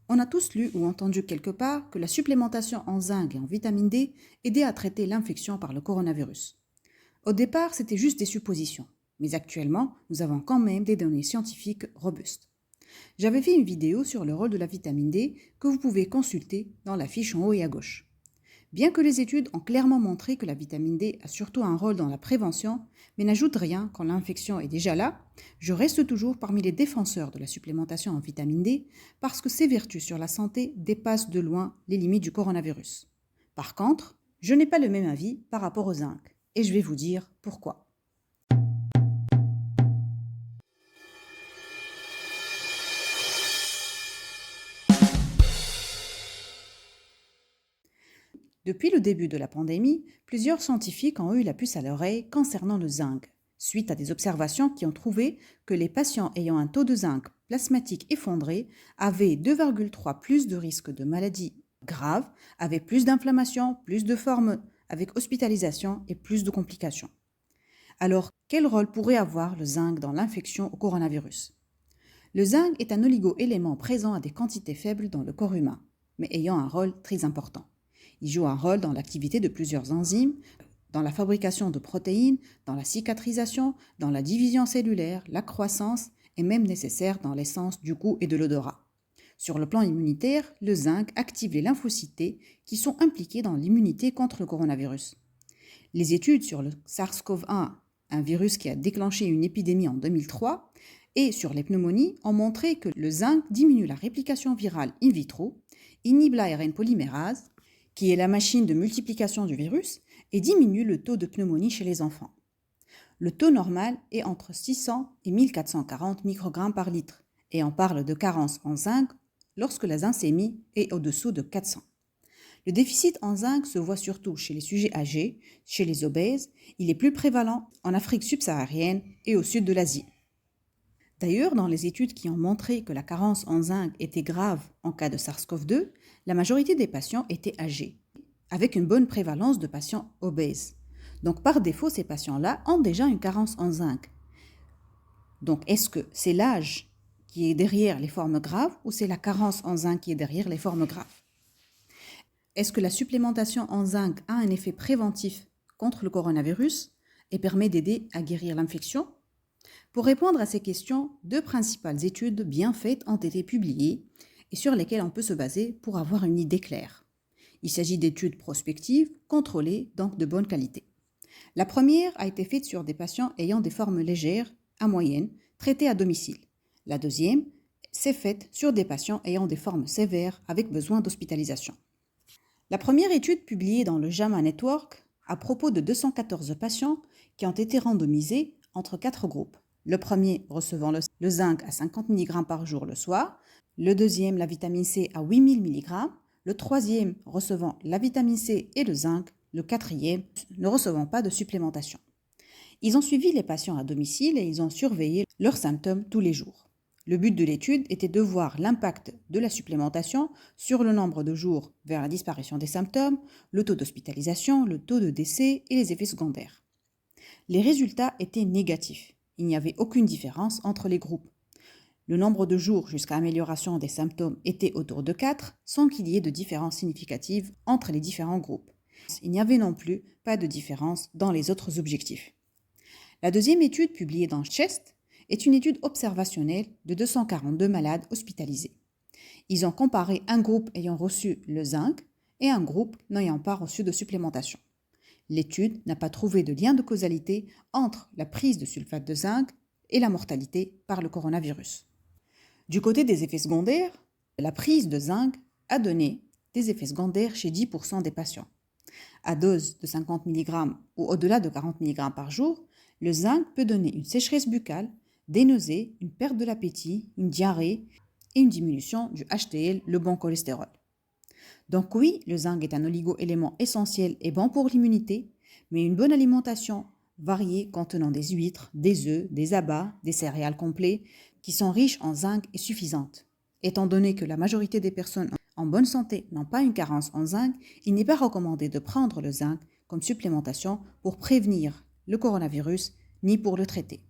On a tous lu ou entendu quelque part que la supplémentation en zinc et en vitamine D aidait à traiter l'infection par le coronavirus. Au départ, c'était juste des suppositions, mais actuellement, nous avons quand même des données scientifiques robustes. J'avais fait une vidéo sur le rôle de la vitamine D que vous pouvez consulter dans la fiche en haut et à gauche. Bien que les études ont clairement montré que la vitamine D a surtout un rôle dans la prévention, mais n'ajoute rien quand l'infection est déjà là, je reste toujours parmi les défenseurs de la supplémentation en vitamine D parce que ses vertus sur la santé dépassent de loin les limites du coronavirus. Par contre, je n'ai pas le même avis par rapport au zinc, et je vais vous dire pourquoi. Depuis le début de la pandémie, plusieurs scientifiques ont eu la puce à l'oreille concernant le zinc, suite à des observations qui ont trouvé que les patients ayant un taux de zinc plasmatique effondré avaient 2,3 plus de risques de maladies graves, avaient plus d'inflammation, plus de formes avec hospitalisation et plus de complications. Alors, quel rôle pourrait avoir le zinc dans l'infection au coronavirus? Le zinc est un oligo-élément présent à des quantités faibles dans le corps humain, mais ayant un rôle très important. Il joue un rôle dans l'activité de plusieurs enzymes, dans la fabrication de protéines, dans la cicatrisation, dans la division cellulaire, la croissance et même nécessaire dans l'essence du goût et de l'odorat. Sur le plan immunitaire, le zinc active les lymphocytes T qui sont impliqués dans l'immunité contre le coronavirus. Les études sur le SARS-CoV-1, un virus qui a déclenché une épidémie en 2003, et sur les pneumonies ont montré que le zinc diminue la réplication virale in vitro, inhibe l'ARN polymérase, qui est la machine de multiplication du virus, et diminue le taux de pneumonie chez les enfants. Le taux normal est entre 600 et 1440 microgrammes par litre, et on parle de carence en zinc lorsque la zincémie est au-dessous de 400. Le déficit en zinc se voit surtout chez les sujets âgés, chez les obèses, il est plus prévalent en Afrique subsaharienne et au sud de l'Asie. D'ailleurs, dans les études qui ont montré que la carence en zinc était grave en cas de SARS-CoV-2, la majorité des patients étaient âgés, avec une bonne prévalence de patients obèses. Donc par défaut, ces patients-là ont déjà une carence en zinc. Donc est-ce que c'est l'âge qui est derrière les formes graves ou c'est la carence en zinc qui est derrière les formes graves? Est-ce que la supplémentation en zinc a un effet préventif contre le coronavirus et permet d'aider à guérir l'infection? Pour répondre à ces questions, deux principales études bien faites ont été publiées et sur lesquelles on peut se baser pour avoir une idée claire. Il s'agit d'études prospectives, contrôlées, donc de bonne qualité. La première a été faite sur des patients ayant des formes légères à moyennes, traités à domicile. La deuxième s'est faite sur des patients ayant des formes sévères avec besoin d'hospitalisation. La première étude publiée dans le JAMA Network à propos de 214 patients qui ont été randomisés entre 4 groupes. Le premier recevant le zinc à 50 mg par jour le soir, le deuxième la vitamine C à 8000 mg, le troisième recevant la vitamine C et le zinc, le quatrième ne recevant pas de supplémentation. Ils ont suivi les patients à domicile et ils ont surveillé leurs symptômes tous les jours. Le but de l'étude était de voir l'impact de la supplémentation sur le nombre de jours vers la disparition des symptômes, le taux d'hospitalisation, le taux de décès et les effets secondaires. Les résultats étaient négatifs. Il n'y avait aucune différence entre les groupes. Le nombre de jours jusqu'à amélioration des symptômes était autour de 4, sans qu'il y ait de différence significative entre les différents groupes. Il n'y avait non plus pas de différence dans les autres objectifs. La deuxième étude publiée dans Chest est une étude observationnelle de 242 malades hospitalisés. Ils ont comparé un groupe ayant reçu le zinc et un groupe n'ayant pas reçu de supplémentation. L'étude n'a pas trouvé de lien de causalité entre la prise de sulfate de zinc et la mortalité par le coronavirus. Du côté des effets secondaires, la prise de zinc a donné des effets secondaires chez 10% des patients. À dose de 50 mg ou au-delà de 40 mg par jour, le zinc peut donner une sécheresse buccale, des nausées, une perte de l'appétit, une diarrhée et une diminution du HDL, le bon cholestérol. Donc oui, le zinc est un oligo-élément essentiel et bon pour l'immunité, mais une bonne alimentation variée contenant des huîtres, des œufs, des abats, des céréales complets qui sont riches en zinc est suffisante. Étant donné que la majorité des personnes en bonne santé n'ont pas une carence en zinc, il n'est pas recommandé de prendre le zinc comme supplémentation pour prévenir le coronavirus ni pour le traiter.